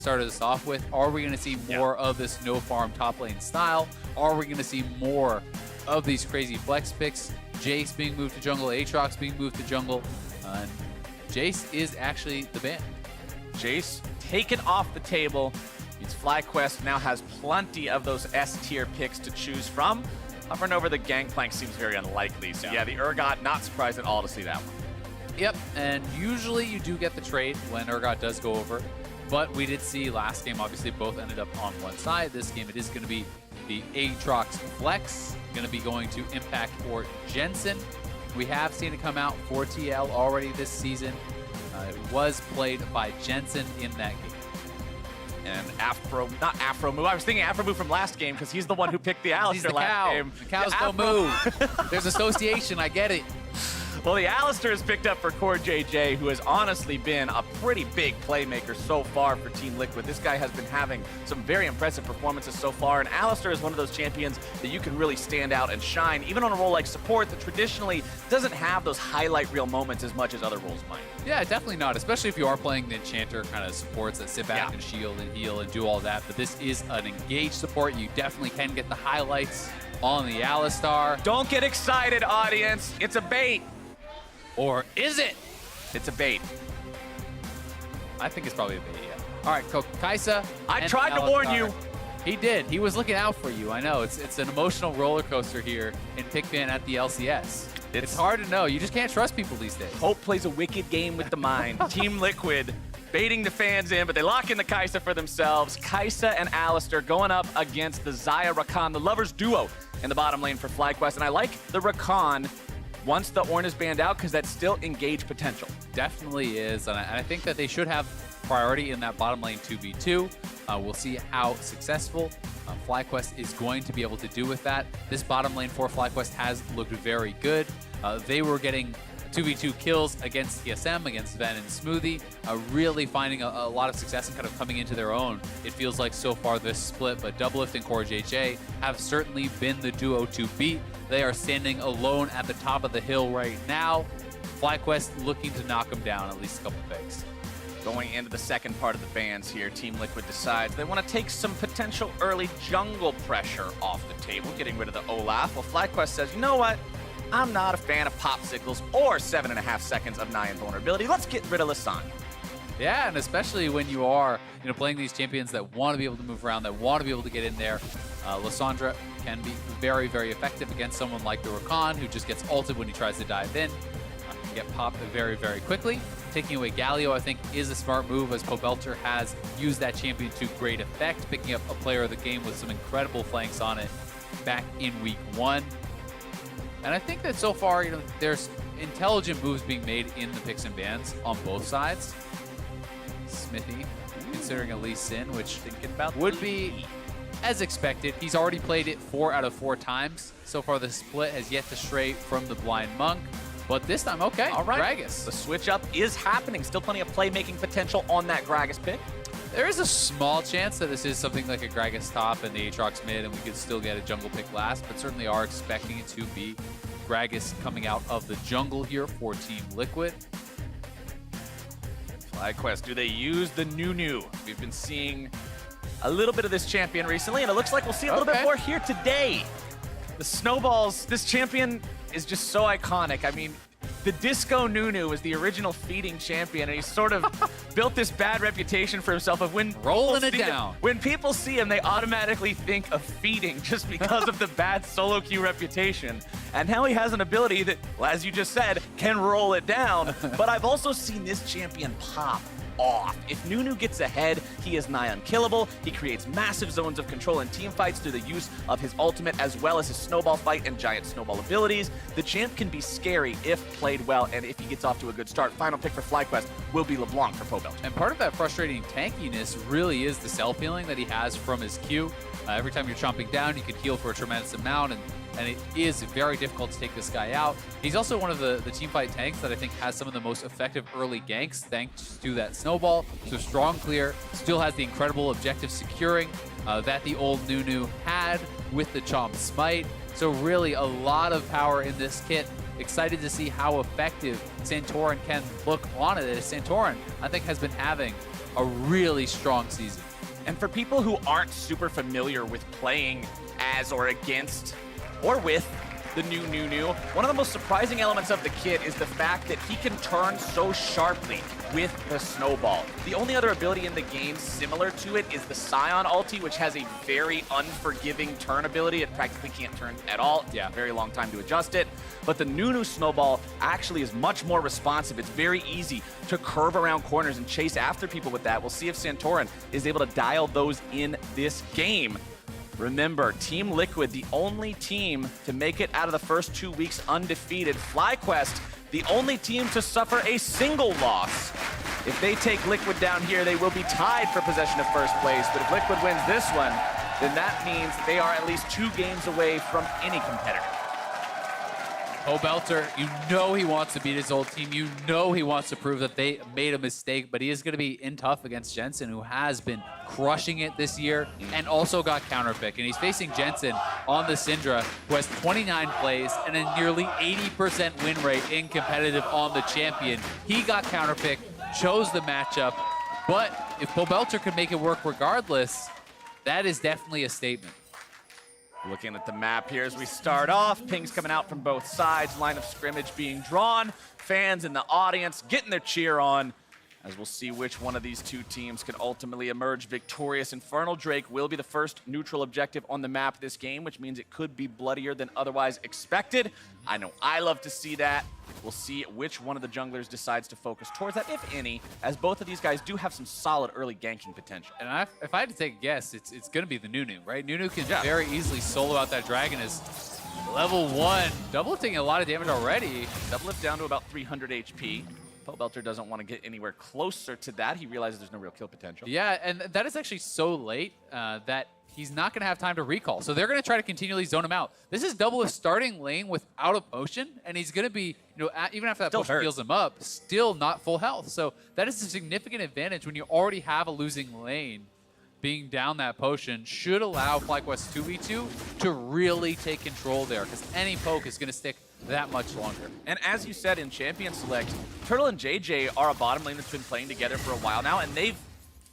started us off with. Are we going to see more of this no farm top lane style? Are we going to see more of these crazy flex picks? Jace being moved to jungle, Aatrox being moved to jungle. Jace is actually the ban. Jace taken off the table. Means FlyQuest now has plenty of those S-tier picks to choose from. Hovering over the Gangplank seems very unlikely. So yeah, the Urgot, not surprised at all to see that one. Yep, and usually you do get the trade when Urgot does go over. But we did see last game, obviously, both ended up on one side. This game, it is going to be the Aatrox flex, going to be going to Impact for Jensen. We have seen it come out for TL already this season. It was played by Jensen in that game. And not Afro move. I was thinking Afro move from last game because he's the one who picked the Alistar last game. The cows don't move. There's association, I get it. Well, the Alistar is picked up for CoreJJ, who has honestly been a pretty big playmaker so far for Team Liquid. This guy has been having some very impressive performances so far, and Alistar is one of those champions that you can really stand out and shine, even on a role like support that traditionally doesn't have those highlight reel moments as much as other roles might. Yeah, definitely not, especially if you are playing the Enchanter kind of supports that sit back and shield and heal and do all that. But this is an engaged support. You definitely can get the highlights on the Alistar. Don't get excited, audience. It's a bait. Or is it? It's a bait. I think it's probably a bait, yeah. All right, Kaisa. I tried to warn you. He did. He was looking out for you. I know. It's an emotional roller coaster here in Pickban at the LCS. It's hard to know. You just can't trust people these days. Hope plays a wicked game with the mind. Team Liquid baiting the fans in, but they lock in the Kaisa for themselves. Kaisa and Alistar going up against the Xayah Rakan, the lovers duo in the bottom lane for FlyQuest. And I like the Rakan once the Ornn is banned out because that's still engaged potential. Definitely is, and I think that they should have priority in that bottom lane 2v2. We'll see how successful FlyQuest is going to be able to do with that. This bottom lane for FlyQuest has looked very good. They were getting 2v2 kills against TSM, against Ven and Xmithie, really finding a lot of success and kind of coming into their own. It feels like so far this split, but Doublelift and CoreJJ have certainly been the duo to beat. They are standing alone at the top of the hill right now. FlyQuest looking to knock them down at least a couple pegs. Going into the second part of the bans here, Team Liquid decides they want to take some potential early jungle pressure off the table, getting rid of the Olaf. Well, FlyQuest says, you know what? I'm not a fan of popsicles or 7.5 seconds of Nyan vulnerability. Let's get rid of Larsen. Yeah, and especially when you are playing these champions that want to be able to move around, that want to be able to get in there. Lissandra can be very, very effective against someone like the Rakan, who just gets ulted when he tries to dive in. Can get popped very, very quickly. Taking away Galio, I think, is a smart move, as Pobelter has used that champion to great effect, picking up a player of the game with some incredible flanks on it back in week 1. And I think that so far, there's intelligent moves being made in the picks and bans on both sides. Xmithie considering a Lee Sin, which would be as expected. He's already played it 4 out of 4 times. So far, the split has yet to stray from the Blind Monk. But this time, okay, all right. Gragas. The switch up is happening. Still plenty of playmaking potential on that Gragas pick. There is a small chance that this is something like a Gragas top and the Aatrox mid, and we could still get a jungle pick last, but certainly are expecting it to be Gragas coming out of the jungle here for Team Liquid. FlyQuest, do they use the Nunu? We've been seeing a little bit of this champion recently, and it looks like we'll see a little bit more here today. The snowballs, this champion is just so iconic. I mean, the Disco Nunu was the original feeding champion, and he sort of built this bad reputation for himself of when rolling it down. When people see him, they automatically think of feeding just because of the bad solo queue reputation. And now he has an ability that, well, as you just said, can roll it down. But I've also seen this champion pop off. If Nunu gets ahead, he is nigh unkillable. He creates massive zones of control in team fights through the use of his ultimate, as well as his snowball fight and giant snowball abilities. The champ can be scary if played well, and if he gets off to a good start. Final pick for FlyQuest will be LeBlanc for Pobelter. And part of that frustrating tankiness really is the self-healing that he has from his Q. Every time you're chomping down, you can heal for a tremendous amount, and it is very difficult to take this guy out. He's also one of the teamfight tanks that I think has some of the most effective early ganks thanks to that snowball. So strong clear, still has the incredible objective securing that the old Nunu had with the Chomp Smite. So really a lot of power in this kit. Excited to see how effective Santorin can look on it. As Santorin, I think, has been having a really strong season. And for people who aren't super familiar with playing as or against or with the new Nunu, one of the most surprising elements of the kit is the fact that he can turn so sharply with the snowball. The only other ability in the game similar to it is the Scion ulti, which has a very unforgiving turn ability. It practically can't turn at all. Yeah, very long time to adjust it. But the Nunu snowball actually is much more responsive. It's very easy to curve around corners and chase after people with that. We'll see if Santorin is able to dial those in this game. Remember, Team Liquid, the only team to make it out of the first 2 weeks undefeated. FlyQuest, the only team to suffer a single loss. If they take Liquid down here, they will be tied for possession of first place. But if Liquid wins this one, then that means they are at least 2 games away from any competitor. Pobelter, you know he wants to beat his old team. You know he wants to prove that they made a mistake, but he is going to be in tough against Jensen, who has been crushing it this year and also got counterpick. And he's facing Jensen on the Syndra, who has 29 plays and a nearly 80% win rate in competitive on the champion. He got counterpick, chose the matchup, but if Pobelter could make it work regardless, that is definitely a statement. Looking at the map here as we start off, pings coming out from both sides, line of scrimmage being drawn, fans in the audience getting their cheer on, as we'll see which one of these two teams can ultimately emerge victorious. Infernal Drake will be the first neutral objective on the map this game, which means it could be bloodier than otherwise expected. I know I love to see that. We'll see which one of the junglers decides to focus towards that, if any, as both of these guys do have some solid early ganking potential. And if I had to take a guess, it's going to be the Nunu, right? Nunu can very easily solo out that dragon as level 1. Doublelifting a lot of damage already. Doublelift down to about 300 HP. Pobelter doesn't want to get anywhere closer to that. He realizes there's no real kill potential. Yeah, and that is actually so late that he's not going to have time to recall. So they're going to try to continually zone him out. This is Doublelift starting lane without a potion, and he's going to be, even after that potion heals him up, still not full health. So that is a significant advantage when you already have a losing lane. Being down that potion should allow FlyQuest 2v2 to really take control there, because any poke is going to stick that much longer. And as you said in Champion Select, Turtle and JayJ are a bottom lane that's been playing together for a while now, and they've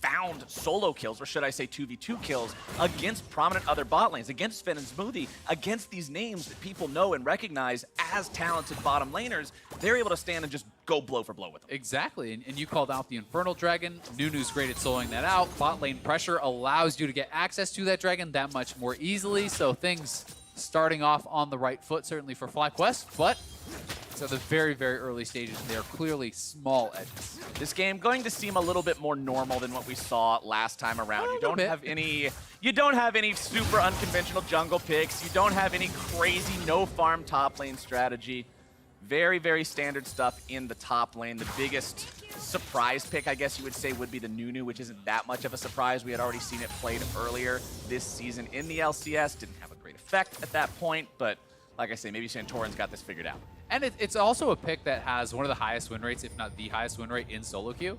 found solo kills, or should I say 2v2 kills, against prominent other bot lanes, against Sven and Xmithie, against these names that people know and recognize as talented bottom laners. They're able to stand and just go blow for blow with them. Exactly, and you called out the Infernal Dragon. Nunu's great at soloing that out. Bot lane pressure allows you to get access to that dragon that much more easily, so things starting off on the right foot, certainly for FlyQuest, but so the very, very early stages, they are clearly small edges. This game going to seem a little bit more normal than what we saw last time around. You don't have any super unconventional jungle picks. You don't have any crazy no farm top lane strategy. Very, very standard stuff in the top lane. The biggest surprise pick, I guess you would say, would be the Nunu, which isn't that much of a surprise. We had already seen it played earlier this season in the LCS. Didn't have a great effect at that point, but like I say, maybe Santorin's got this figured out. And it's also a pick that has one of the highest win rates, if not the highest win rate in solo queue.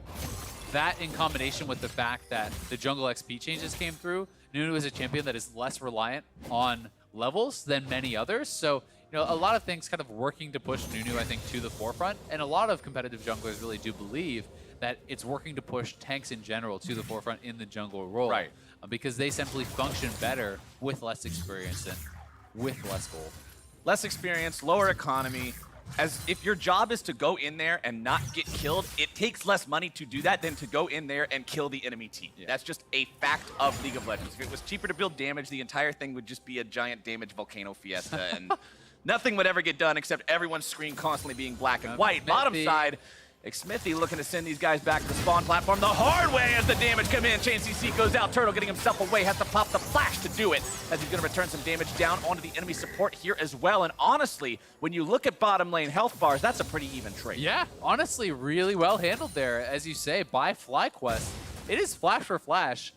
That in combination with the fact that the jungle XP changes came through, Nunu is a champion that is less reliant on levels than many others. So, a lot of things kind of working to push Nunu, I think, to the forefront. And a lot of competitive junglers really do believe that it's working to push tanks in general to the forefront in the jungle role. Right. Because they simply function better with less experience and with less gold. Less experience, lower economy. As if your job is to go in there and not get killed, it takes less money to do that than to go in there and kill the enemy team. Yeah. That's just a fact of League of Legends. If it was cheaper to build damage, the entire thing would just be a giant damage volcano fiesta, and nothing would ever get done except everyone's screen constantly being black and white. Bottom side, Xmithie looking to send these guys back to the spawn platform the hard way as the damage come in. Chain CC goes out. Turtle getting himself away. Has to pop the flash to do it, as he's going to return some damage down onto the enemy support here as well. And honestly, when you look at bottom lane health bars, that's a pretty even trade. Yeah, honestly, really well handled there, as you say, by FlyQuest. It is flash for flash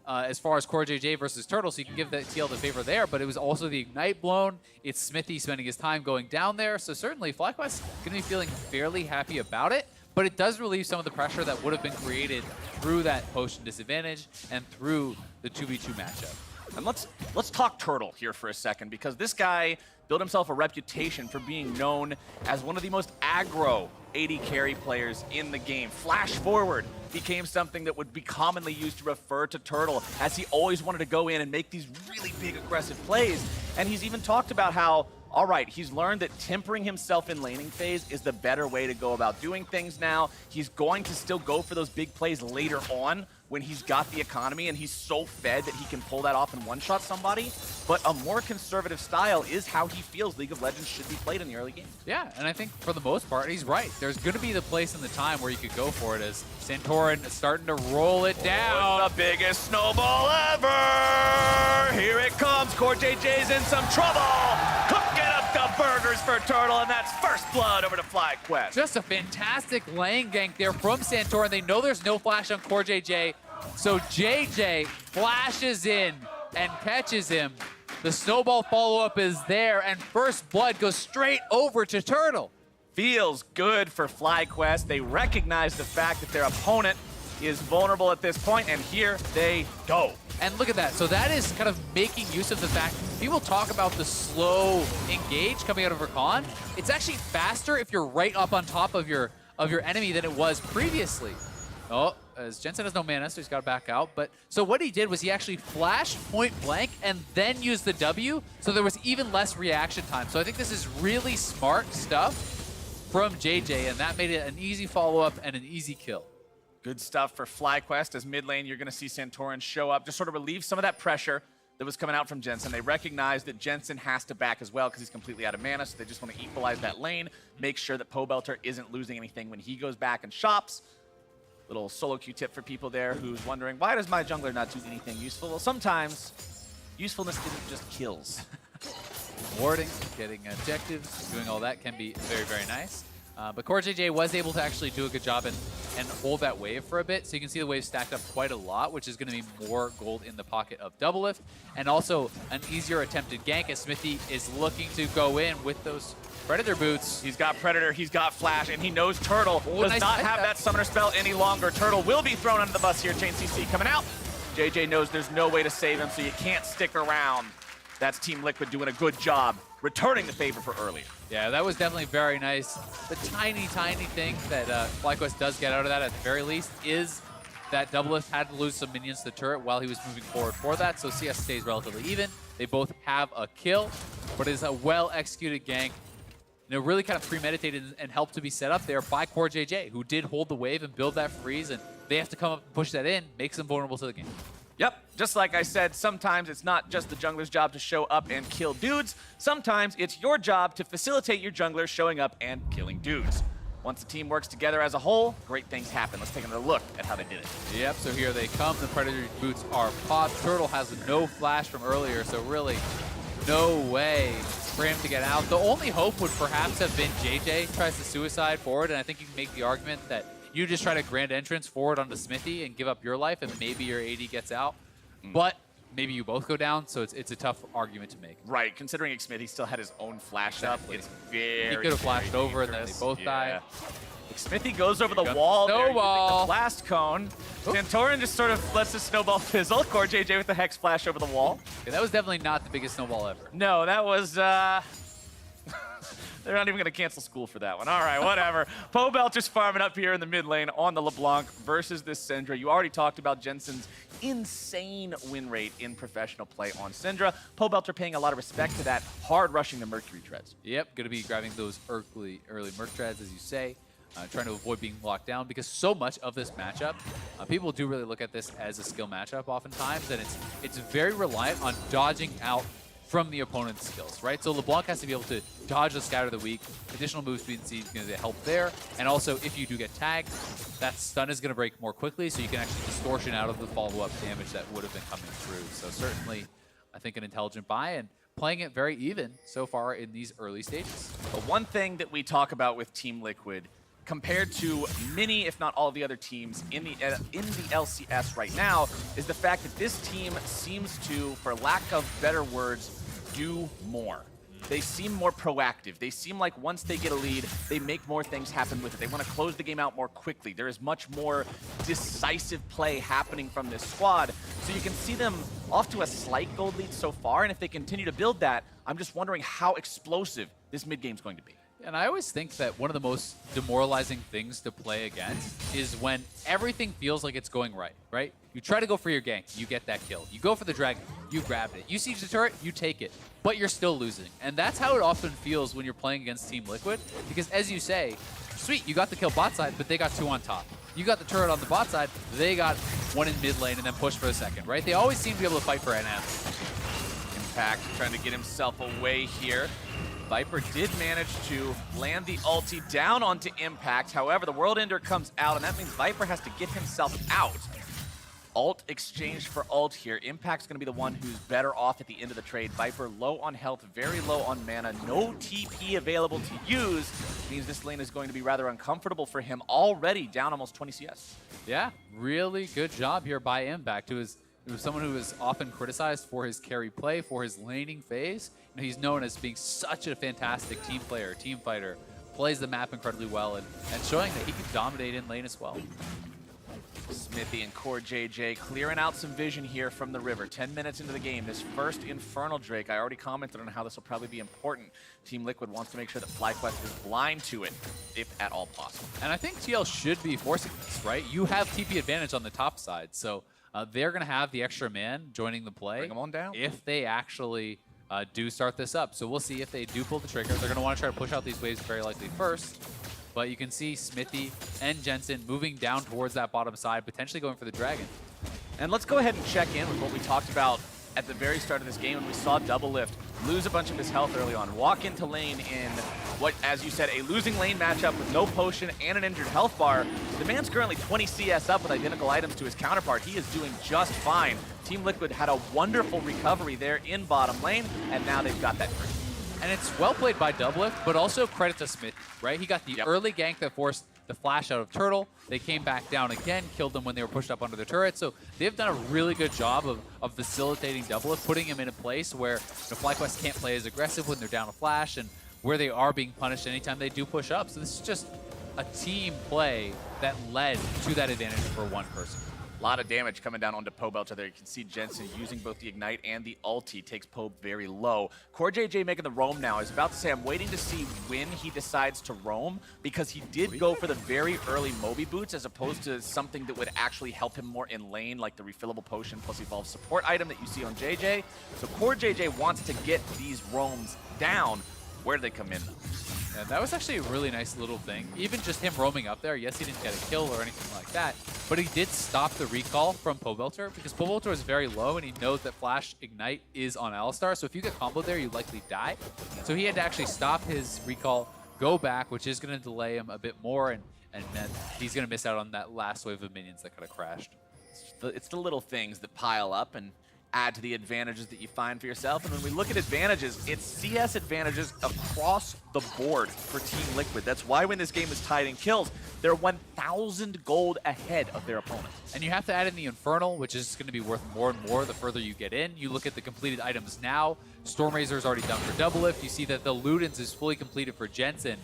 as far as CoreJJ versus Turtle, so you can give that TL the favor there, but it was also the Ignite blown. It's Xmithie spending his time going down there, so certainly FlyQuest going to be feeling fairly happy about it, but it does relieve some of the pressure that would have been created through that potion disadvantage and through the 2v2 matchup. And let's talk Turtle here for a second, because this guy built himself a reputation for being known as one of the most aggro AD carry players in the game. Flash forward, became something that would be commonly used to refer to Turtle, as he always wanted to go in and make these really big aggressive plays. And he's even talked about how, all right, he's learned that tempering himself in laning phase is the better way to go about doing things now. He's going to still go for those big plays later on when he's got the economy and he's so fed that he can pull that off and one-shot somebody. But a more conservative style is how he feels League of Legends should be played in the early game. Yeah, and I think for the most part, he's right. There's going to be the place and the time where you could go for it as Santorin is starting to roll it down. The biggest snowball ever! Here it comes. CoreJJ's in some trouble. Cooking up the burgers for Turtle, and that's first blood over to FlyQuest. Just a fantastic lane gank there from Santorin. They know there's no flash on CoreJJ, so JayJ flashes in and catches him. The snowball follow-up is there, and first blood goes straight over to Turtle. Feels good for FlyQuest. They recognize the fact that their opponent is vulnerable at this point, and here they go. And look at that. So that is kind of making use of the fact people talk about the slow engage coming out of Rakan. It's actually faster if you're right up on top of your enemy than it was previously. Oh, as Jensen has no mana, so he's got to back out. But so what he did was he actually flashed point blank and then used the W, so there was even less reaction time. So I think this is really smart stuff from JayJ, and that made it an easy follow-up and an easy kill. Good stuff for FlyQuest. As mid lane, you're going to see Santorin show up, just sort of relieve some of that pressure that was coming out from Jensen. They recognize that Jensen has to back as well because he's completely out of mana, so they just want to equalize that lane, make sure that Pobelter isn't losing anything when he goes back and shops. Little solo queue tip for people there who's wondering, why does my jungler not do anything useful? Well, sometimes usefulness isn't just kills. Warding, getting objectives, doing all that can be very, very nice. But CoreJJ was able to actually do a good job and hold that wave for a bit. So you can see the wave stacked up quite a lot, which is going to be more gold in the pocket of Doublelift. And also an easier attempted gank as Xmithie is looking to go in with those Predator boots. He's got Predator, he's got Flash, and he knows Turtle does nice not have that summoner spell any longer. Turtle will be thrown under the bus here. Chain CC coming out. JayJ knows there's no way to save him, so you can't stick around. That's Team Liquid doing a good job returning the favor for earlier. Yeah, that was definitely very nice. The tiny, tiny thing that FlyQuest does get out of that at the very least is that Doublelift had to lose some minions to the turret while he was moving forward for that, so CS stays relatively even. They both have a kill, but it is a well-executed gank. You know, really kind of premeditated and helped to be set up there by CoreJJ, who did hold the wave and build that freeze, and they have to come up and push that in, makes them vulnerable to the game. Yep, just like I said, sometimes it's not just the jungler's job to show up and kill dudes. Sometimes it's your job to facilitate your jungler showing up and killing dudes. Once the team works together as a whole, great things happen. Let's take another look at how they did it. Yep, so here they come. The Predator boots are popped. Turtle has no flash from earlier, so really no way for him to get out. The only hope would perhaps have been JayJ tries to suicide forward, and I think you can make the argument that you just try to grand entrance forward onto Xmithie and give up your life, and maybe your AD gets out. But maybe you both go down, so it's a tough argument to make. Right, considering Xmithie still had his own flash up, it's very, he could have flashed over, and then they both die. Xmithie goes over the wall there, using snowball. the blast cone. Santorin just sort of lets the snowball fizzle. CoreJJ with the hex flash over the wall. Yeah, that was definitely not the biggest snowball ever. No, that was... They're not even going to cancel school for that one. All right, whatever. Pobelter's farming up here in the mid lane on the LeBlanc versus this Syndra. You already talked about Jensen's insane win rate in professional play on Syndra. Pobelter paying a lot of respect to that, hard rushing the Mercury Treads. Yep, going to be grabbing those early Merc Treads, as you say. Trying to avoid being locked down because so much of this matchup, people do really look at this as a skill matchup oftentimes, and it's very reliant on dodging out from the opponent's skills, right? So LeBlanc has to be able to dodge the Scatter of the Weak. Additional move speed is going to help there. And also, if you do get tagged, that stun is going to break more quickly, so you can actually distortion out of the follow-up damage that would have been coming through. So certainly, I think an intelligent buy, and playing it very even so far in these early stages. But one thing that we talk about with Team Liquid, compared to many, if not all, of the other teams in the LCS right now, is the fact that this team seems to, for lack of better words, do more. They seem more proactive. They seem like once they get a lead, they make more things happen with it. They want to close the game out more quickly. There is much more decisive play happening from this squad. So you can see them off to a slight gold lead so far, and if they continue to build that, I'm just wondering how explosive this mid game is going to be. And I always think that one of the most demoralizing things to play against is when everything feels like it's going right? You try to go for your gank, you get that kill. You go for the dragon, you grab it. You siege the turret, you take it, but you're still losing. And that's how it often feels when you're playing against Team Liquid, because as you say, sweet, you got the kill bot side, but they got 2 on top. You got the turret on the bot side, they got 1 in mid lane and then push for the second, right? They always seem to be able to fight for NM. Impact trying to get himself away here. Viper did manage to land the ulti down onto Impact. However, the World Ender comes out, and that means Viper has to get himself out. Ult exchange for ult here. Impact's going to be the one who's better off at the end of the trade. Viper low on health, very low on mana, no TP available to use. Means this lane is going to be rather uncomfortable for him, already down almost 20 CS. Yeah, really good job here by Impact, who was someone who is often criticized for his carry play, for his laning phase. You know, he's known as being such a fantastic team player, team fighter, plays the map incredibly well, and showing that he can dominate in lane as well. Xmithie and CoreJJ clearing out some vision here from the river. 10 minutes into the game, this first Infernal Drake, I already commented on how this will probably be important. Team Liquid wants to make sure that FlyQuest is blind to it, if at all possible. And I think TL should be forcing this, right? You have TP advantage on the top side, so they're going to have the extra man joining the play. Bring them on down. If they actually do start this up. So we'll see if they do pull the trigger. They're going to want to try to push out these waves very likely first. But you can see Xmithie and Jensen moving down towards that bottom side, potentially going for the dragon. And let's go ahead and check in with what we talked about at the very start of this game when we saw Doublelift lose a bunch of his health early on, walk into lane in what, as you said, a losing lane matchup with no potion and an injured health bar. The man's currently 20 CS up with identical items to his counterpart. He is doing just fine. Team Liquid had a wonderful recovery there in bottom lane, and now they've got that free. And it's well played by Doublelift, but also credit to Xmithie, right? He got the early gank that forced the flash out of Turtle. They came back down again, killed them when they were pushed up under the turret. So they've done a really good job of facilitating Doublelift, putting him in a place where FlyQuest can't play as aggressive when they're down a flash, and where they are being punished anytime they do push up. So this is just a team play that led to that advantage for one person. A lot of damage coming down onto Pobelter there. You can see Jensen using both the Ignite and the ulti. Takes Pobe very low. CoreJJ making the roam now. I was about to say, I'm waiting to see when he decides to roam, because he did go for the very early Moby Boots as opposed to something that would actually help him more in lane, like the refillable potion plus evolve support item that you see on JayJ. So CoreJJ wants to get these roams down. Where do they come in, though? Yeah, that was actually a really nice little thing. Even just him roaming up there, yes, he didn't get a kill or anything like that, but he did stop the recall from Pobelter, because Pobelter is very low and he knows that Flash Ignite is on Alistar, so if you get comboed there, you likely die. So he had to actually stop his recall, go back, which is going to delay him a bit more, and then he's going to miss out on that last wave of minions that could have crashed. It's the little things that pile up and add to the advantages that you find for yourself. And when we look at advantages, it's CS advantages across the board for Team Liquid. That's why when this game is tied in kills, they're 1,000 gold ahead of their opponents. And you have to add in the Infernal, which is going to be worth more and more the further you get in. You look at the completed items now. Stormrazor is already done for Doublelift. You see that the Ludens is fully completed for Jensen.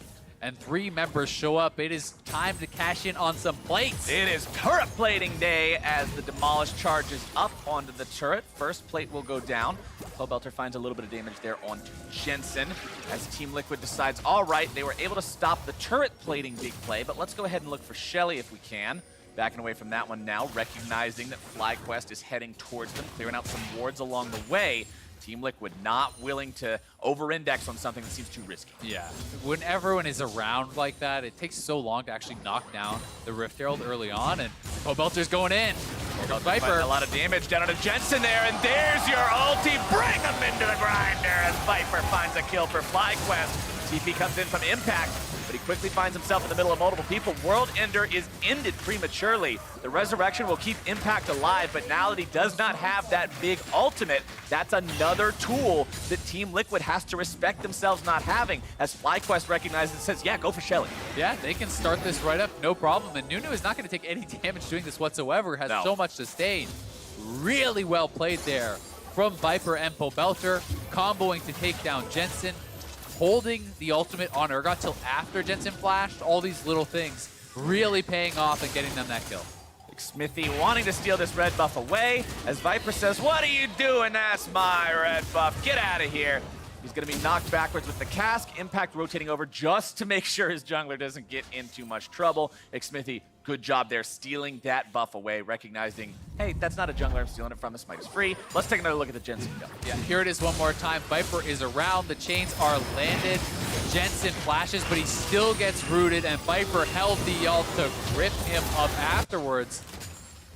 And 3 members show up. It is time to cash in on some plates. It is turret plating day as the Demolish charges up onto the turret. First plate will go down. Pobelter finds a little bit of damage there onto Jensen as Team Liquid decides, all right, they were able to stop the turret plating big play, but let's go ahead and look for Shelly if we can. Backing away from that one now, recognizing that FlyQuest is heading towards them, clearing out some wards along the way. Team Liquid not willing to over-index on something that seems too risky. Yeah, when everyone is around like that, it takes so long to actually knock down the Rift Herald early on, and Pobelter's going in. Here goes Viper. A lot of damage down onto Jensen there, and there's your ulti. Bring him into the grinder as Viper finds a kill for FlyQuest. TP comes in from Impact, but he quickly finds himself in the middle of multiple people. World Ender is ended prematurely. The Resurrection will keep Impact alive, but now that he does not have that big ultimate, that's another tool that Team Liquid has to respect themselves not having, as FlyQuest recognizes and says, yeah, go for Shelly. Yeah, they can start this right up, no problem. And Nunu is not going to take any damage doing this whatsoever, has so much sustain. Really well played there from Viper and Pobelter, comboing to take down Jensen, holding the ultimate on Urgot till after Jensen flashed. All these little things really paying off and getting them that kill. Xmithie wanting to steal this red buff away as Viper says, what are you doing? That's my red buff. Get out of here. He's going to be knocked backwards with the cask. Impact rotating over just to make sure his jungler doesn't get in too much trouble. Xmithie, good job there, stealing that buff away, recognizing, hey, that's not a jungler I'm stealing it from. This might is free. Let's take another look at the Jensen go. Yeah, here it is one more time. Viper is around. The chains are landed. Jensen flashes, but he still gets rooted, and Viper held the ult to rip him up afterwards.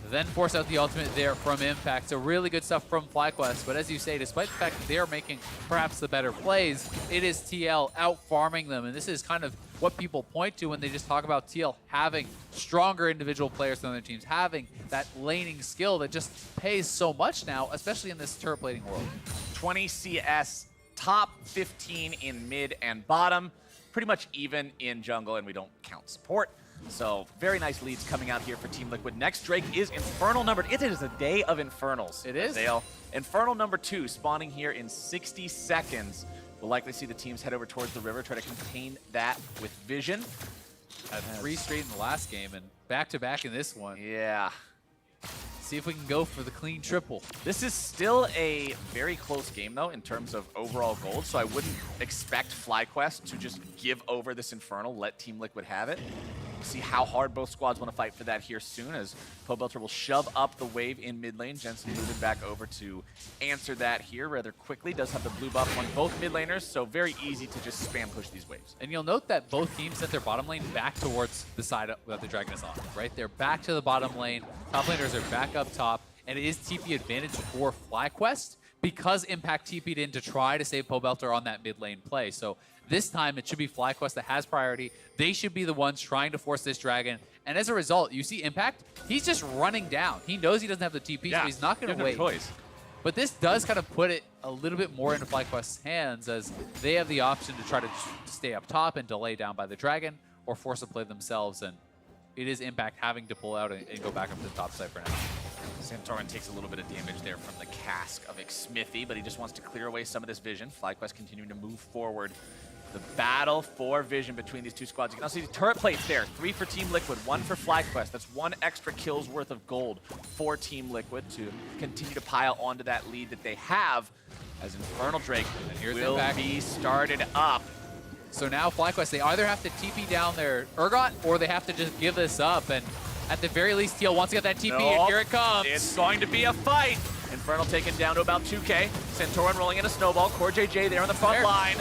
Then force out the ultimate there from Impact. So really good stuff from FlyQuest. But as you say, despite the fact that they're making perhaps the better plays, it is TL out-farming them. And this is kind of what people point to when they just talk about TL having stronger individual players than other teams, having that laning skill that just pays so much now, especially in this turret plating world. 20 CS, top 15 in mid and bottom, pretty much even in jungle, and we don't count support. So very nice leads coming out here for Team Liquid. Next Drake is Infernal number. It is a day of Infernals. It is. Dale. Infernal number 2 spawning here in 60 seconds. We'll likely see the teams head over towards the river, try to contain that with vision. Had 3 straight in the last game and back-to-back in this one. Yeah. See if we can go for the clean triple. This is still a very close game, though, in terms of overall gold, so I wouldn't expect FlyQuest to just give over this Infernal, let Team Liquid have it. We'll see how hard both squads want to fight for that here soon, as Pobelter will shove up the wave in mid lane. Jensen moving back over to answer that here rather quickly. Does have the blue buff on both mid laners, so very easy to just spam push these waves. And you'll note that both teams sent their bottom lane back towards the side that the Dragon is on, right? They're back to the bottom lane. Top laners are back up top, and it is TP advantage for FlyQuest because Impact TP'd in to try to save Pobelter on that mid lane play. So this time, it should be FlyQuest that has priority. They should be the ones trying to force this Dragon. And as a result, you see Impact, he's just running down. He knows he doesn't have the TP, so he's not going to wait. No choice. But this does kind of put it a little bit more into FlyQuest's hands, as they have the option to try to stay up top and delay down by the Dragon, or force a play themselves. And it is Impact having to pull out and go back up to the top side for now. Santorin takes a little bit of damage there from the cask of Xmithie, but he just wants to clear away some of this vision. FlyQuest continuing to move forward. The battle for vision between these two squads. You can also see the turret plates there. 3 for Team Liquid, 1 for FlyQuest. That's 1 extra kill's worth of gold for Team Liquid to continue to pile onto that lead that they have, as Infernal Drake will be started up. So now FlyQuest, they either have to TP down their Urgot, or they have to just give this up. And at the very least, TL wants to get that TP, and here it comes. It's going to be a fight. Infernal taken down to about 2K. Santorin rolling in a snowball. CoreJJ there on the front line.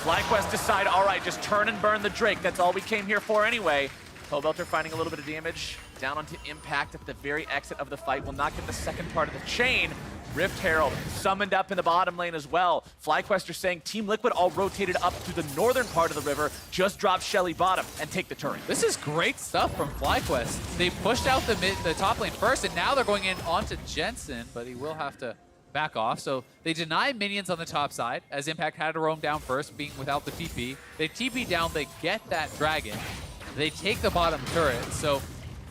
FlyQuest decide, all right, just turn and burn the Drake. That's all we came here for anyway. Pobelter finding a little bit of damage down onto Impact at the very exit of the fight. Will not get the second part of the chain. Rift Herald summoned up in the bottom lane as well. FlyQuest are saying Team Liquid all rotated up to the northern part of the river. Just drop Shelly bottom and take the turret. This is great stuff from FlyQuest. They pushed out the top lane first, and now they're going in onto Jensen, but he will have to back off. So they deny minions on the top side, as Impact had to roam down first, being without the TP. They TP down, they get that Dragon. They take the bottom turret. So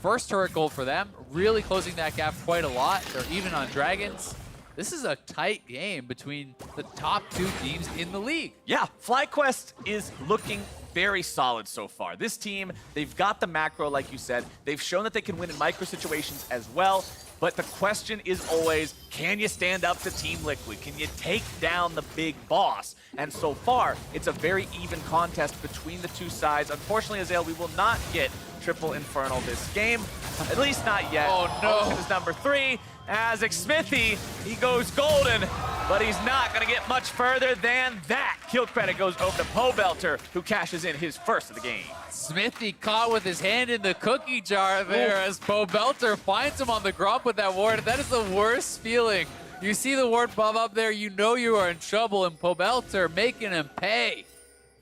first turret gold for them, really closing that gap quite a lot. They're even on Dragons. This is a tight game between the top 2 teams in the league. Yeah, FlyQuest is looking very solid so far. This team, they've got the macro, like you said. They've shown that they can win in micro situations as well. But the question is always, can you stand up to Team Liquid? Can you take down the big boss? And so far, it's a very even contest between the two sides. Unfortunately, Azale, we will not get triple Infernal this game. At least not yet. Oh, no. This is number 3. As Xmithie, he goes golden, but he's not going to get much further than that. Kill credit goes over to Pobelter, who cashes in his first of the game. Xmithie caught with his hand in the cookie jar there as Pobelter finds him on the grump with that ward. That is the worst feeling. You see the ward bob up there, you know you are in trouble, and Pobelter making him pay.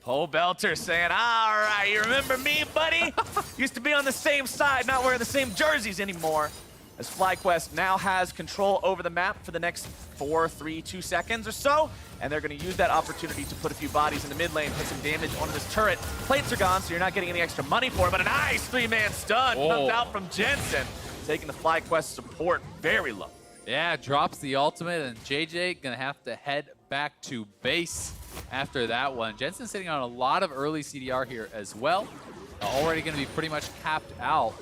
Pobelter saying, all right, you remember me, buddy? Used to be on the same side, not wearing the same jerseys anymore. As FlyQuest now has control over the map for the next 4, 3, 2 seconds or so, and they're going to use that opportunity to put a few bodies in the mid lane, put some damage onto this turret. Plates are gone, so you're not getting any extra money for it, but a nice 3-man stun comes out from Jensen, taking the FlyQuest support very low. Yeah, drops the ultimate, and JayJ gonna have to head back to base after that one. Jensen sitting on a lot of early CDR here as well. Already gonna be pretty much capped out,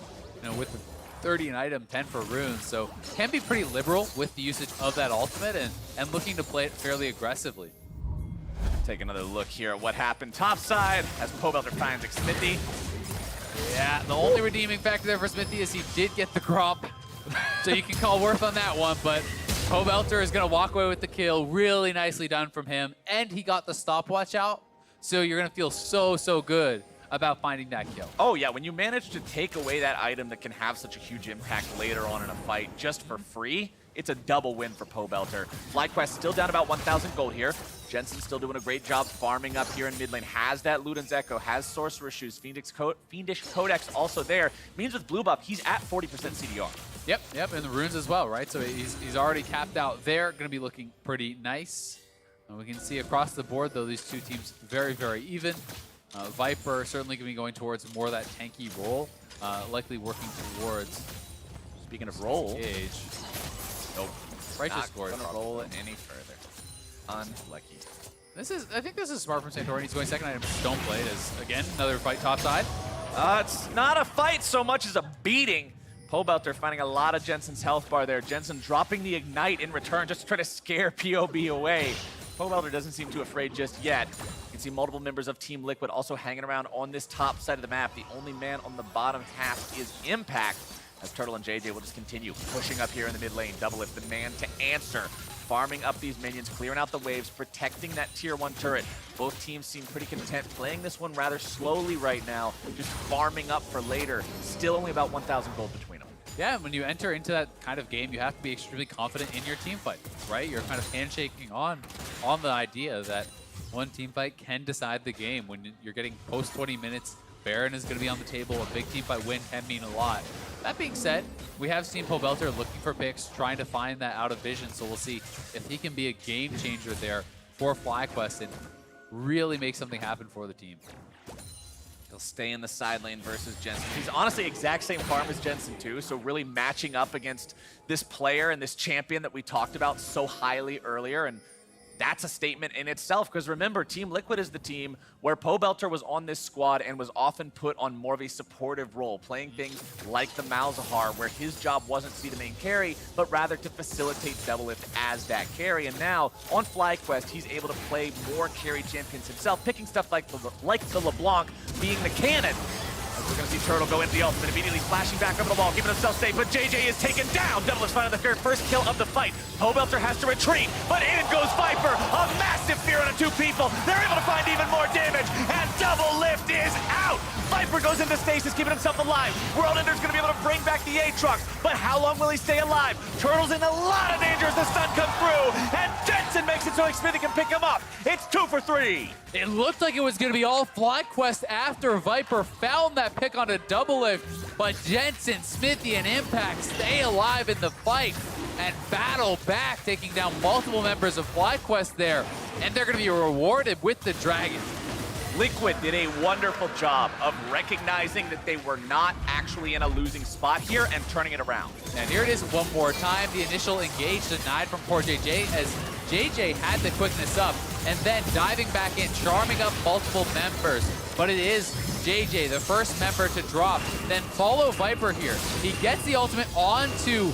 with the 30 an item, 10 for runes, so can be pretty liberal with the usage of that ultimate and looking to play it fairly aggressively. Take another look here at what happened topside as Pobelter finds Xmithie. Yeah, the only redeeming factor there for Xmithie is he did get the crop. So you can call worth on that one, but Pobelter is going to walk away with the kill. Really nicely done from him. And he got the stopwatch out, so you're going to feel so good about finding that kill. Oh yeah, when you manage to take away that item that can have such a huge impact later on in a fight just for free, it's a double win for Pobelter. FlyQuest still down about 1,000 gold here. Jensen still doing a great job farming up here in mid lane. Has that Luden's Echo, has Sorcerer Shoes, Fiendish Codex also there. Means with blue buff, he's at 40% CDR. Yep, and the runes as well, right? So he's already capped out there. Going to be looking pretty nice. And we can see across the board, though, these two teams very even. Viper certainly going to be going towards more of that tanky role, likely working towards. Speaking of roll, Gage. Nope. Righteous Score. Not roll it any further. Unlucky. I think this is smart from Santorin. He's going second item Stoneblade as, again, another fight topside. It's not a fight so much as a beating. Pobelter finding a lot of Jensen's health bar there. Jensen dropping the Ignite in return just to try to scare POB away. Pobelter doesn't seem too afraid just yet. You can see multiple members of Team Liquid also hanging around on this top side of the map. The only man on the bottom half is Impact, as Turtle and JayJ will just continue pushing up here in the mid lane. Doublelift, the man to answer. Farming up these minions, clearing out the waves, protecting that tier 1 turret. Both teams seem pretty content playing this one rather slowly right now, just farming up for later. Still only about 1,000 gold between them. Yeah, when you enter into that kind of game, you have to be extremely confident in your team fight, right? You're kind of handshaking on the idea that one team fight can decide the game. When you're getting post 20 minutes, Baron is going to be on the table. A big team fight win can mean a lot. That being said, we have seen Pobelter looking for picks, trying to find that out of vision, so we'll see if he can be a game changer there for FlyQuest and really make something happen for the team. He'll stay in the side lane versus Jensen. He's honestly exact same farm as Jensen too, so really matching up against this player and this champion that we talked about so highly earlier, and that's a statement in itself, because remember, Team Liquid is the team where Pobelter was on this squad and was often put on more of a supportive role, playing things like the Malzahar, where his job wasn't to be the main carry, but rather to facilitate Doublelift as that carry. And now, on FlyQuest, he's able to play more carry champions himself, picking stuff like the LeBlanc being the cannon. As we're going to see Turtle go into the ultimate, immediately flashing back over the wall, keeping himself safe, but JayJ is taken down. Doublelift finding the first kill of the fight. Pobelter has to retreat, but in goes Viper. A massive fear on 2 people. They're able to find even more damage, and Doublelift is out. Viper goes into stasis, keeping himself alive. World Ender's going to be able to bring back the Aatrox, but how long will he stay alive? Turtle's in a lot of danger as the stun comes through, and Jensen makes it so Xmithie can pick him up. It's 2 for 3. It looked like it was going to be all FlyQuest after Viper found that pick on a Doublelift, but Jensen, Xmithie, and Impact stay alive in the fight and battle back, taking down multiple members of FlyQuest there, and they're going to be rewarded with the Dragon. Liquid did a wonderful job of recognizing that they were not actually in a losing spot here and turning it around. And here it is one more time. The initial engage denied from CoreJJ as JayJ had the quickness up and then diving back in, charming up multiple members. But it is JayJ, the first member to drop. Then follow Viper here. He gets the ultimate onto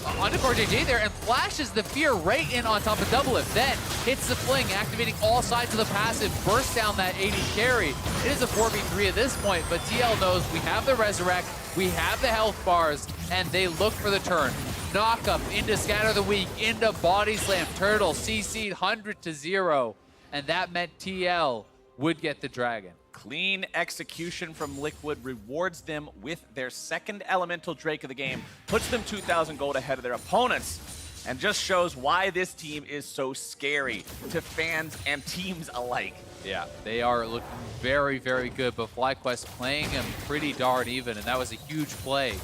CoreJJ there and flashes the fear right in on top of Doublelift. Then hits the fling, activating all sides of the passive, bursts down that 80 carry. It is a 4v3 at this point, but TL knows we have the Resurrect, we have the health bars, and they look for the turn. Knock up into Scatter the Weak, into Body Slam. Turtle CC'd 100-0, and that meant TL would get the Dragon. Clean execution from Liquid rewards them with their second elemental Drake of the game, puts them 2,000 gold ahead of their opponents, and just shows why this team is so scary to fans and teams alike. Yeah, they are looking very good, but FlyQuest playing them pretty darn even, and that was a huge play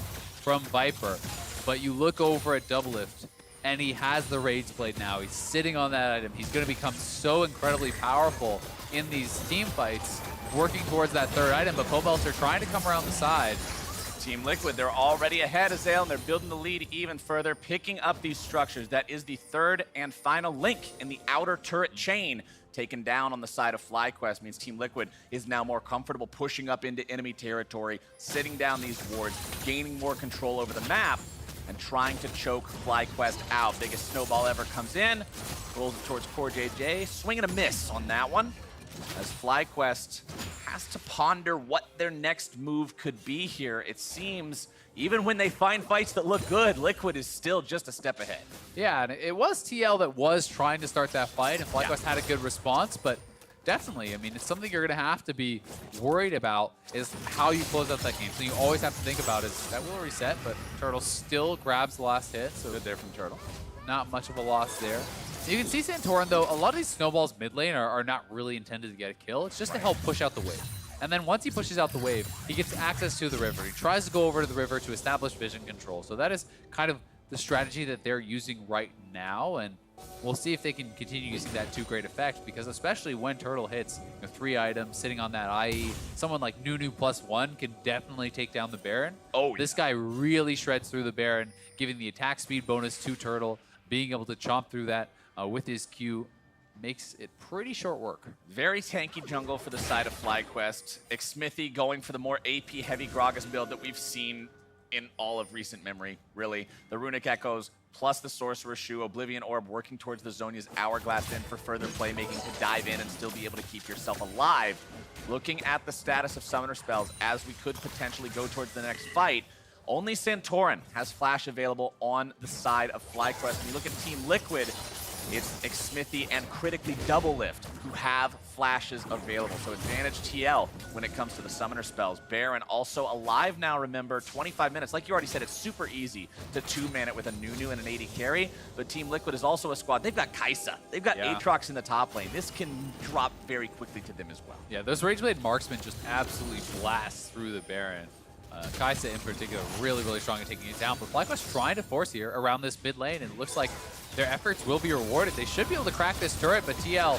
from Viper. But you look over at Doublelift, and he has the Rage Blade now. He's sitting on that item. He's going to become so incredibly powerful in these team fights, working towards that third item, but Pobelter trying to come around the side. Team Liquid, they're already ahead of Zale, and they're building the lead even further, picking up these structures. That is the third and final link in the outer turret chain. Taken down on the side of FlyQuest means Team Liquid is now more comfortable pushing up into enemy territory, sitting down these wards, gaining more control over the map. and trying to choke FlyQuest out. Biggest snowball ever comes in, rolls it towards CoreJJ, swing and a miss on that one, as FlyQuest has to ponder what their next move could be here. It seems even when they find fights that look good, Liquid is still just a step ahead. Yeah, and it was TL that was trying to start that fight, and FlyQuest had a good response, but definitely, I mean, it's something you're going to have to be worried about is how you close out that game. So you always have to think about is that will reset, but Turtle still grabs the last hit. So Good there from Turtle. Not much of a loss there. You can see Santorin, though, a lot of these snowballs mid lane are not really intended to get a kill. It's just to help push out the wave. And then once he pushes out the wave, he gets access to the river. He tries to go over to the river to establish vision control. So that is kind of the strategy that they're using right now. And we'll see if they can continue using that to great effect, because especially when Turtle hits 3 items sitting on that IE, someone like Nunu +1 can definitely take down the Baron. Oh, This guy really shreds through the Baron, giving the attack speed bonus to Turtle, being able to chomp through that with his Q. Makes it pretty short work. Very tanky jungle for the side of FlyQuest. Xmithie going for the more AP heavy Gragas build that we've seen in all of recent memory, really. The Runic Echoes plus the Sorcerer's Shoe, Oblivion Orb working towards the Zhonya's Hourglass in for further playmaking to dive in and still be able to keep yourself alive. Looking at the status of Summoner Spells as we could potentially go towards the next fight, only Santorin has Flash available on the side of FlyQuest. When you look at Team Liquid, it's Xmithie and critically Doublelift who have flashes available. So advantage TL when it comes to the summoner spells. Baron also alive now, remember, 25 minutes. Like you already said, it's super easy to 2-man it with a Nunu and an 80 carry. But Team Liquid is also a squad. They've got Kai'Sa. They've got Aatrox in the top lane. This can drop very quickly to them as well. Yeah, those Rageblade marksmen just absolutely blast through the Baron. Kai'Sa in particular really, really strong at taking it down. But FlyQuest trying to force here around this mid lane, and it looks like their efforts will be rewarded. They should be able to crack this turret, but TL,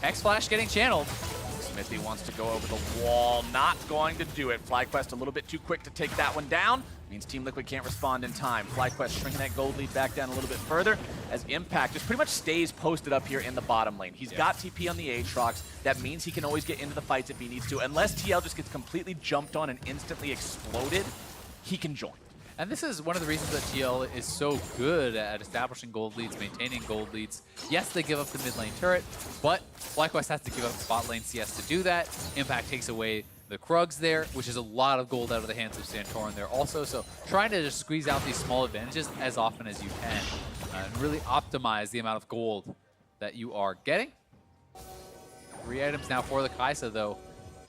X-Flash getting channeled. Xmithie wants to go over the wall, not going to do it. FlyQuest a little bit too quick to take that one down. Means Team Liquid can't respond in time. FlyQuest shrinking that gold lead back down a little bit further as Impact just pretty much stays posted up here in the bottom lane. He's got TP on the Aatrox. That means he can always get into the fights if he needs to. Unless TL just gets completely jumped on and instantly exploded, he can join. And this is one of the reasons that TL is so good at establishing gold leads, maintaining gold leads. Yes, they give up the mid lane turret, but FlyQuest has to give up the bot lane CS to do that. Impact takes away the Krugs there, which is a lot of gold out of the hands of Santorin there also. So trying to just squeeze out these small advantages as often as you can and really optimize the amount of gold that you are getting. 3 items now for the Kai'Sa though,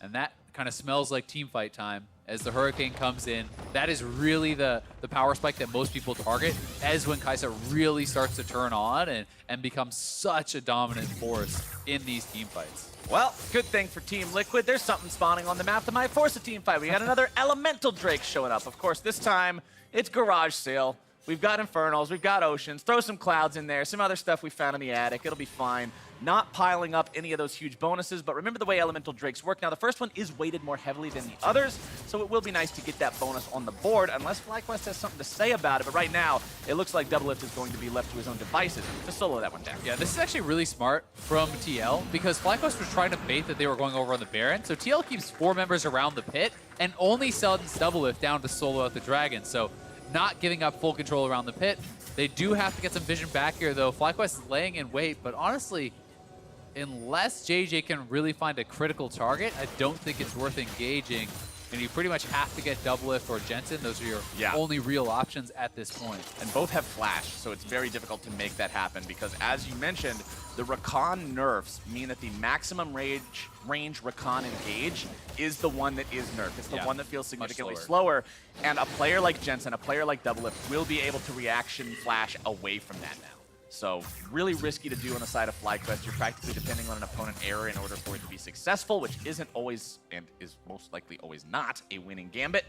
and that kind of smells like team fight time. As the Hurricane comes in, that is really the power spike that most people target, as when Kai'Sa really starts to turn on and become such a dominant force in these team fights. Well, good thing for Team Liquid, there's something spawning on the map that might force a team fight. We got another Elemental Drake showing up. Of course, this time, it's Garage Sale. We've got Infernals, we've got Oceans, throw some Clouds in there, some other stuff we found in the attic, it'll be fine. Not piling up any of those huge bonuses, but remember the way Elemental Drakes work. Now, the first one is weighted more heavily than the others, so it will be nice to get that bonus on the board, unless FlyQuest has something to say about it. But right now, it looks like Doublelift is going to be left to his own devices to solo that one down. Yeah, this is actually really smart from TL, because FlyQuest was trying to bait that they were going over on the Baron, so TL keeps 4 members around the pit, and only sends Doublelift down to solo out the Dragon, so not giving up full control around the pit. They do have to get some vision back here, though. FlyQuest is laying in wait, but honestly, unless JayJ can really find a critical target, I don't think it's worth engaging. And you pretty much have to get Doublelift or Jensen. Those are your only real options at this point. And both have Flash, so it's very difficult to make that happen because, as you mentioned, the Rakan nerfs mean that the maximum range Rakan engage is the one that is nerfed. It's the one that feels significantly slower. And a player like Jensen, a player like Doublelift will be able to reaction Flash away from that now. So really risky to do on the side of FlyQuest. You're practically depending on an opponent error in order for it to be successful, which isn't always, and is most likely always not, a winning gambit.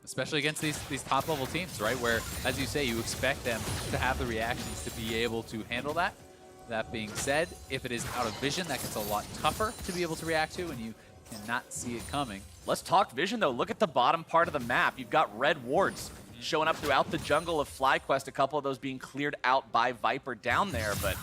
Especially against these top-level teams, right? Where, as you say, you expect them to have the reactions to be able to handle that. That being said, if it is out of vision, that gets a lot tougher to be able to react to, and you cannot see it coming. Let's talk vision, though. Look at the bottom part of the map. You've got red wards showing up throughout the jungle of FlyQuest, a couple of those being cleared out by Viper down there, but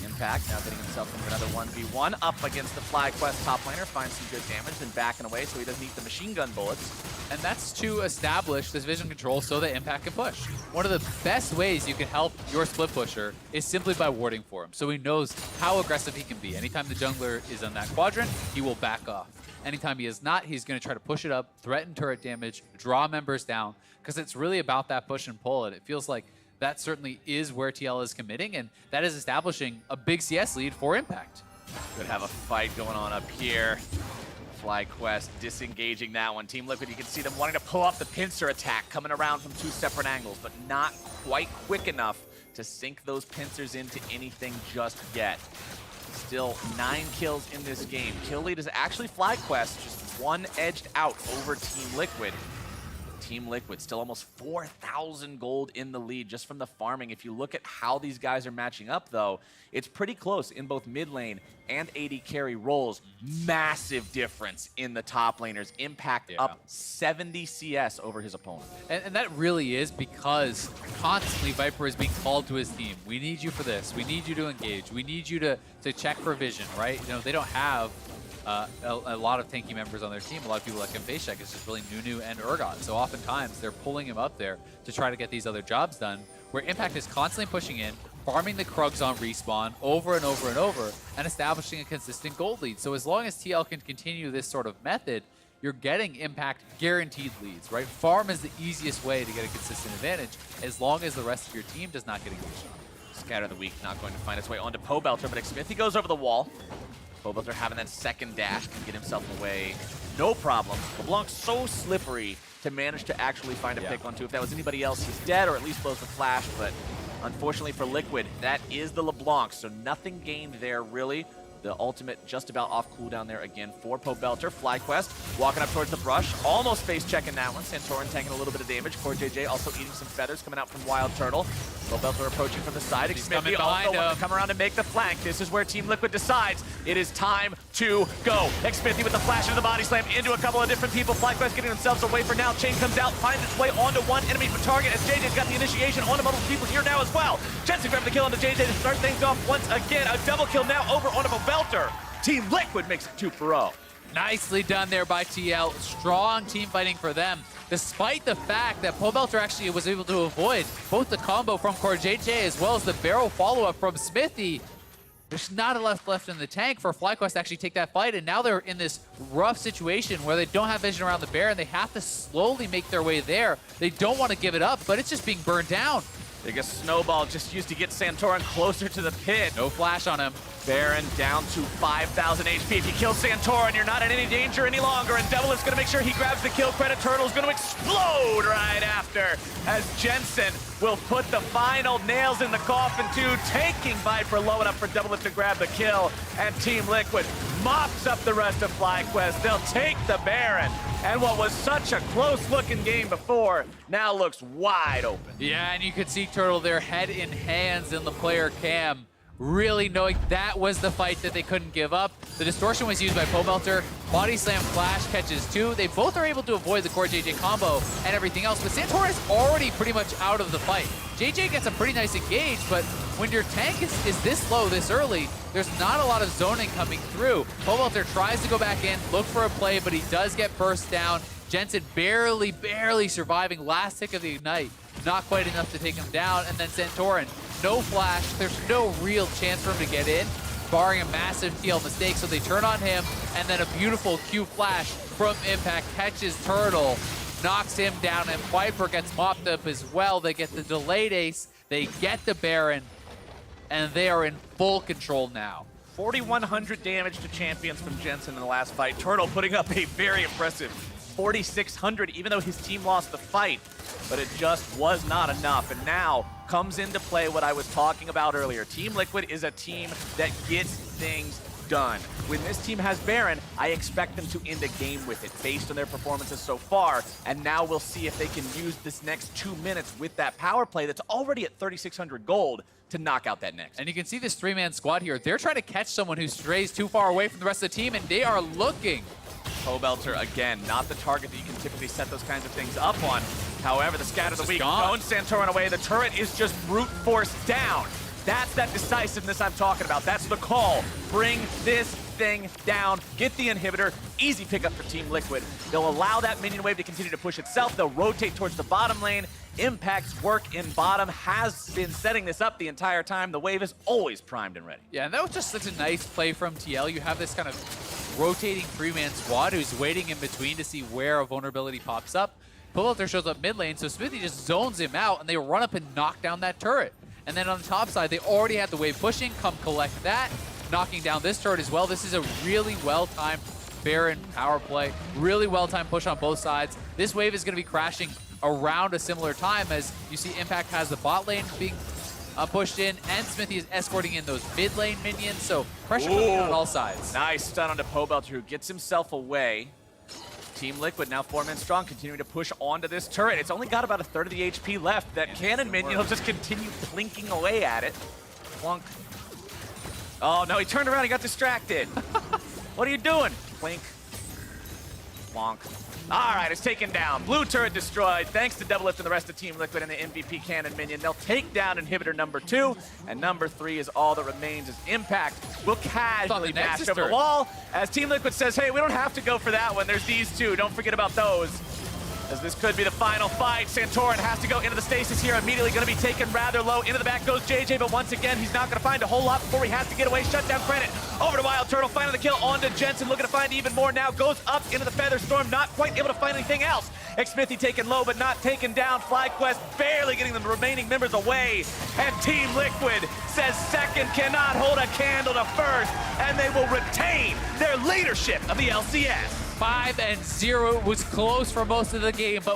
Impact now getting himself into another 1v1 up against the FlyQuest top laner, finds some good damage, then backing away so he doesn't eat the machine gun bullets. And that's to establish this vision control so that Impact can push. One of the best ways you can help your split pusher is simply by warding for him, so he knows how aggressive he can be. Anytime the jungler is on that quadrant, he will back off. Anytime he is not, he's going to try to push it up, threaten turret damage, draw members down, because it's really about that push and pull, and it feels like that certainly is where TL is committing, and that is establishing a big CS lead for Impact. Could have a fight going on up here. FlyQuest disengaging that one. Team Liquid, you can see them wanting to pull off the pincer attack, coming around from 2 separate angles, but not quite quick enough to sink those pincers into anything just yet. Still 9 kills in this game. Kill lead is actually FlyQuest, just 1 edged out over Team Liquid. Team Liquid still almost 4,000 gold in the lead just from the farming. If you look at how these guys are matching up, though, it's pretty close in both mid lane and AD carry roles. Massive difference in the top laners. Impact up 70 CS over his opponent. And that really is because constantly Viper is being called to his team. We need you for this. We need you to engage. We need you to check for vision, right? You know, they don't have a lot of tanky members on their team. A lot of people like Mfashek. It's just really Nunu and Urgot. So oftentimes they're pulling him up there to try to get these other jobs done, where Impact is constantly pushing in, farming the Krugs on respawn over and over and over, and establishing a consistent gold lead. So as long as TL can continue this sort of method, you're getting Impact guaranteed leads, right? Farm is the easiest way to get a consistent advantage, as long as the rest of your team does not get engaged on. Scatter the Weak not going to find its way onto Pobelter, but Xmithie goes over the wall. Pobelter having that second dash can get himself away, no problem. LeBlanc's so slippery to manage to actually find a pick onto. If that was anybody else, he's dead, or at least blows the flash, but unfortunately for Liquid, that is the LeBlanc, so nothing gained there really. The ultimate just about off cooldown there again for Pobelter. FlyQuest walking up towards the brush, almost face checking that one. Santorin taking a little bit of damage. CoreJJ also eating some feathers coming out from WildTurtle. Pobelter approaching from the side. Xmithie also wants to come around and make the flank. This is where Team Liquid decides it is time to go. Xmithie with the flash into the body slam into a couple of different people. FlyQuest getting themselves away for now. Chain comes out, finds its way onto one enemy target as JayJ's got the initiation onto multiple people here now as well. Jensen grabbing the kill onto JayJ to start things off once again. A double kill now over onto Pobelter. Team Liquid makes it 2-0. Nicely done there by TL. Strong team fighting for them, despite the fact that Pobelter actually was able to avoid both the combo from CoreJJ as well as the barrel follow-up from Xmithie. There's not enough left in the tank for FlyQuest to actually take that fight, and now they're in this rough situation where they don't have vision around the bear, and they have to slowly make their way there. They don't want to give it up, but it's just being burned down. Biggest snowball just used to get Santorin closer to the pit. No flash on him. Baron down to 5,000 HP. If you kill Santorin, you're not in any danger any longer, and Doublelift's going to make sure he grabs the kill credit. Turtle's going to explode right after, as Jensen will put the final nails in the coffin too, taking Viper low enough for Doublelift to grab the kill, and Team Liquid mops up the rest of FlyQuest. They'll take the Baron, and what was such a close-looking game before now looks wide open. Yeah, and you could see Turtle there, head in hands in the player cam, really knowing that was the fight that they couldn't give up. The distortion was used by Pobelter. Body slam flash catches too. They both are able to avoid the CoreJJ combo and everything else, but Santorin is already pretty much out of the fight. JayJ gets a pretty nice engage, but when your tank is this low this early, there's not a lot of zoning coming through. Pobelter tries to go back in, look for a play, but he does get burst down. Jensen barely surviving. Last tick of the Ignite. Not quite enough to take him down. And then Santorin, no flash. There's no real chance for him to get in, barring a massive TL mistake. So they turn on him, and then a beautiful Q flash from Impact catches Turtle, knocks him down, and Viper gets mopped up as well. They get the delayed ace. They get the Baron, and they are in full control now. 4,100 damage to champions from Jensen in the last fight. Turtle putting up a very impressive 4,600, even though his team lost the fight, but it just was not enough. And now comes into play what I was talking about earlier. Team Liquid is a team that gets things done. When this team has Baron, I expect them to end a game with it based on their performances so far. And now we'll see if they can use this next 2 minutes with that power play that's already at 3,600 gold to knock out that next. And you can see this three-man squad here. They're trying to catch someone who strays too far away from the rest of the team, and they are looking. Pobelter, again, not the target that you can typically set those kinds of things up on. However, the scatter of the week, throwing Santorin away. The turret is just brute force down. That's that decisiveness I'm talking about. That's the call. Bring this thing down, get the inhibitor, easy pickup for Team Liquid. They'll allow that minion wave to continue to push itself. They'll rotate towards the bottom lane. Impact's work in bottom has been setting this up the entire time. The wave is always primed and ready. Yeah, and that was just such a nice play from TL. You have this kind of rotating three-man squad who's waiting in between to see where a vulnerability pops up. Pobelter shows up mid lane, so Xmithie just zones him out, and they run up and knock down that turret. And then on the top side, they already had the wave pushing. Come collect that, knocking down this turret as well. This is a really well-timed Baron power play. Really well-timed push on both sides. This wave is going to be crashing around a similar time as you see Impact has the bot lane being pushed in, and Xmithie is escorting in those mid lane minions. So pressure coming in on all sides. Nice stun onto Pobelter, who gets himself away. Team Liquid now 4-man strong, continuing to push onto this turret. It's only got about a third of the HP left. That cannon minion will just continue plinking away at it. Plunk. Oh no, he turned around, he got distracted. What are you doing? Plink. Plonk. All right, it's taken down. Blue turret destroyed. Thanks to Doublelift and the rest of Team Liquid and the MVP cannon minion. They'll take down inhibitor number 2, and number 3 is all that remains as Impact will casually dash over the wall as Team Liquid says, hey, we don't have to go for that one. There's these two. Don't forget about those. As this could be the final fight. Santorin has to go into the stasis here. Immediately going to be taken rather low. Into the back goes JayJ, but once again, he's not going to find a whole lot before he has to get away. Shutdown credit. Over to WildTurtle, finding the kill onto Jensen. Looking to find even more now. Goes up into the Feather Storm. Not quite able to find anything else. Xmithie taken low, but not taken down. FlyQuest barely getting the remaining members away. And Team Liquid says second cannot hold a candle to first. And they will retain their leadership of the LCS. 5-0 was close for most of the game, but